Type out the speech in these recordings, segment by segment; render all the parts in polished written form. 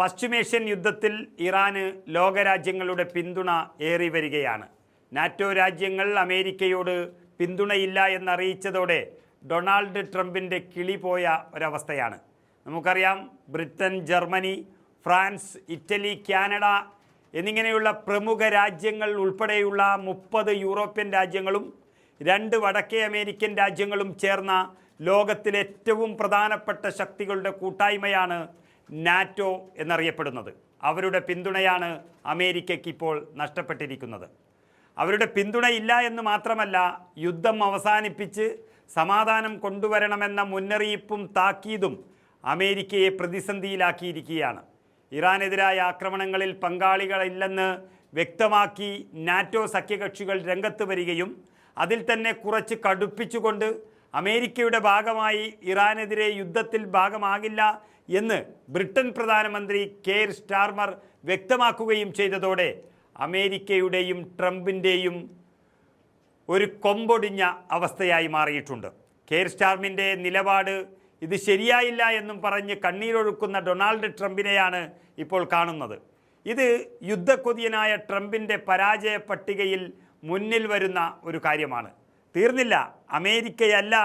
പശ്ചിമേഷ്യൻ യുദ്ധത്തിൽ ഇറാന് ലോകരാജ്യങ്ങളുടെ പിന്തുണ ഏറി വരികയാണ്. നാറ്റോ രാജ്യങ്ങൾ അമേരിക്കയോട് പിന്തുണയില്ല എന്നറിയിച്ചതോടെ ഡൊണാൾഡ് ട്രംപിൻ്റെ കിളി പോയ ഒരവസ്ഥയാണ്. നമുക്കറിയാം, Britain, Germany, France, Italy, Canada എന്നിങ്ങനെയുള്ള പ്രമുഖ രാജ്യങ്ങൾ ഉൾപ്പെടെയുള്ള 30 യൂറോപ്യൻ രാജ്യങ്ങളും 2 വടക്കേ അമേരിക്കൻ രാജ്യങ്ങളും ചേർന്ന ലോകത്തിലെ ഏറ്റവും പ്രധാനപ്പെട്ട ശക്തികളുടെ കൂട്ടായ്മയാണ് നാറ്റോ എന്നറിയപ്പെടുന്നത്. അവരുടെ പിന്തുണയാണ് അമേരിക്കയ്ക്ക് ഇപ്പോൾ നഷ്ടപ്പെട്ടിരിക്കുന്നത്. അവരുടെ പിന്തുണയില്ല എന്ന് മാത്രമല്ല, യുദ്ധം അവസാനിപ്പിച്ച് സമാധാനം കൊണ്ടുവരണമെന്ന മുന്നറിയിപ്പും താക്കീതും അമേരിക്കയെ പ്രതിസന്ധിയിലാക്കിയിരിക്കുകയാണ്. ഇറാനെതിരായ ആക്രമണങ്ങളിൽ പങ്കാളികളില്ലെന്ന് വ്യക്തമാക്കി നാറ്റോ സഖ്യകക്ഷികൾ രംഗത്ത് വരികയും അതിൽ തന്നെ കുറച്ച് കടുപ്പിച്ചുകൊണ്ട് അമേരിക്കയുടെ ഭാഗമായി ഇറാനെതിരെ യുദ്ധത്തിൽ ഭാഗമാകില്ല എന്ന് ബ്രിട്ടൻ പ്രധാനമന്ത്രി കെയർ സ്റ്റാർമർ വ്യക്തമാക്കുകയും ചെയ്തതോടെ അമേരിക്കയുടെയും ട്രംപിൻ്റെയും ഒരു കൊമ്പൊടിഞ്ഞ അവസ്ഥയായി മാറിയിട്ടുണ്ട്. കെയർ സ്റ്റാർമറിൻ്റെ നിലപാട് ഇത് ശരിയായില്ല എന്നും പറഞ്ഞ് കണ്ണീരൊഴുക്കുന്ന ഡൊണാൾഡ് ട്രംപിനെയാണ് ഇപ്പോൾ കാണുന്നത്. ഇത് യുദ്ധക്കൊതിയനായ ട്രംപിൻ്റെ പരാജയ പട്ടികയിൽ മുന്നിൽ വരുന്ന ഒരു കാര്യമാണ്. തീർന്നില്ല. അമേരിക്കയല്ല,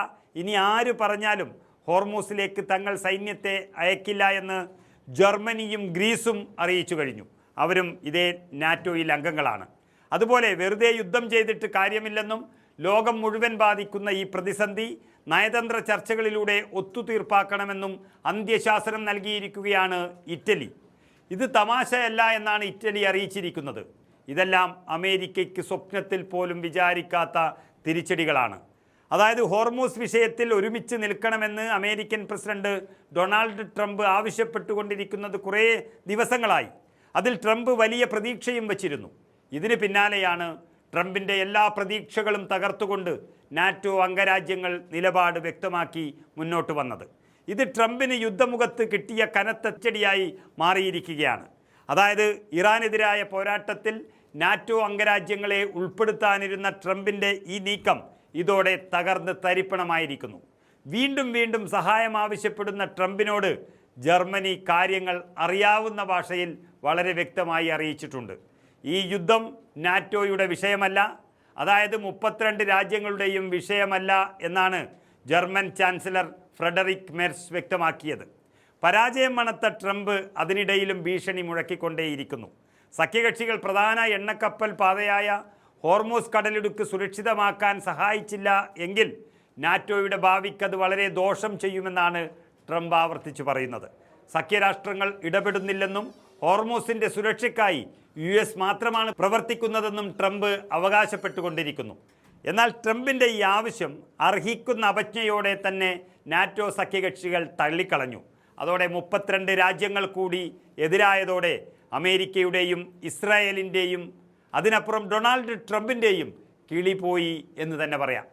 ഇനി ആര് പറഞ്ഞാലും ഹോർമൂസിലേക്ക് തങ്ങൾ സൈന്യത്തെ അയക്കില്ല എന്ന് ജർമ്മനിയും ഗ്രീസും അറിയിച്ചു കഴിഞ്ഞു. അവരും ഇതേ നാറ്റോയിൽ അംഗങ്ങളാണ്. അതുപോലെ വെറുതെ യുദ്ധം ചെയ്തിട്ട് കാര്യമില്ലെന്നും ലോകം മുഴുവൻ ബാധിക്കുന്ന ഈ പ്രതിസന്ധി നയതന്ത്ര ചർച്ചകളിലൂടെ ഒത്തുതീർപ്പാക്കണമെന്നും അന്ത്യശാസനം നൽകിയിരിക്കുകയാണ് ഇറ്റലി. ഇത് തമാശയല്ല എന്നാണ് ഇറ്റലി അറിയിച്ചിരിക്കുന്നത്. ഇതെല്ലാം അമേരിക്കയ്ക്ക് സ്വപ്നത്തിൽ പോലും വിചാരിക്കാത്ത തിരിച്ചടികളാണ്. അതായത്, ഹോർമൂസ് വിഷയത്തിൽ ഒരുമിച്ച് നിൽക്കണമെന്ന് അമേരിക്കൻ പ്രസിഡന്റ് ഡൊണാൾഡ് ട്രംപ് ആവശ്യപ്പെട്ടുകൊണ്ടിരിക്കുന്നത് കുറേ ദിവസങ്ങളായി. അതിൽ ട്രംപ് വലിയ പ്രതീക്ഷയും വച്ചിരുന്നു. ഇതിന് പിന്നാലെയാണ് ട്രംപിൻ്റെ എല്ലാ പ്രതീക്ഷകളും തകർത്തുകൊണ്ട് നാറ്റോ അംഗരാജ്യങ്ങൾ നിലപാട് വ്യക്തമാക്കി മുന്നോട്ട് വന്നത്. ഇത് ട്രംപിന് യുദ്ധമുഖത്ത് കിട്ടിയ കനത്ത തിരിച്ചടിയായി മാറിയിരിക്കുകയാണ്. അതായത്, ഇറാനെതിരായ പോരാട്ടത്തിൽ നാറ്റോ അംഗരാജ്യങ്ങളെ ഉൾപ്പെടുത്താനിരുന്ന ട്രംപിൻ്റെ ഈ നീക്കം ഇതോടെ തകർന്ന് തരിപ്പണമായിരിക്കുന്നു. വീണ്ടും വീണ്ടും സഹായം ആവശ്യപ്പെടുന്ന ട്രംപിനോട് ജർമ്മനി കാര്യങ്ങൾ അറിയാവുന്ന ഭാഷയിൽ വളരെ വ്യക്തമായി അറിയിച്ചിട്ടുണ്ട്. ഈ യുദ്ധം നാറ്റോയുടെ വിഷയമല്ല, അതായത് 32 രാജ്യങ്ങളുടെയും വിഷയമല്ല എന്നാണ് ജർമ്മൻ ചാൻസലർ ഫ്രെഡറിക് മെർസ് വ്യക്തമാക്കിയത്. പരാജയം മണത്ത ട്രംപ് അതിനിടയിലും ഭീഷണി മുഴക്കിക്കൊണ്ടേയിരിക്കുന്നു. സഖ്യകക്ഷികൾ പ്രധാന എണ്ണക്കപ്പൽ പാതയായ ഹോർമൂസ് കടലിടുക്ക് സുരക്ഷിതമാക്കാൻ സഹായിച്ചില്ല എങ്കിൽ നാറ്റോയുടെ ഭാവിക്കത് വളരെ ദോഷം ചെയ്യുമെന്നാണ് ട്രംപ് ആവർത്തിച്ചു പറയുന്നത്. സഖ്യരാഷ്ട്രങ്ങൾ ഇടപെടുന്നില്ലെന്നും ഹോർമൂസിൻ്റെ സുരക്ഷയ്ക്കായി US മാത്രമാണ് പ്രവർത്തിക്കുന്നതെന്നും ട്രംപ് അവകാശപ്പെട്ടുകൊണ്ടിരിക്കുന്നു. എന്നാൽ ട്രംപിൻ്റെ ഈ ആവശ്യം അർഹിക്കുന്ന അവജ്ഞയോടെ തന്നെ നാറ്റോ സഖ്യകക്ഷികൾ തള്ളിക്കളഞ്ഞു. അതോടെ 32 രാജ്യങ്ങൾ കൂടി എതിരായതോടെ അമേരിക്കയുടെയും ഇസ്രായേലിൻ്റെയും അതിനപ്പുറം ഡൊണാൾഡ് ട്രംപിൻ്റെയും കിളി പോയി എന്ന് തന്നെ പറയാം.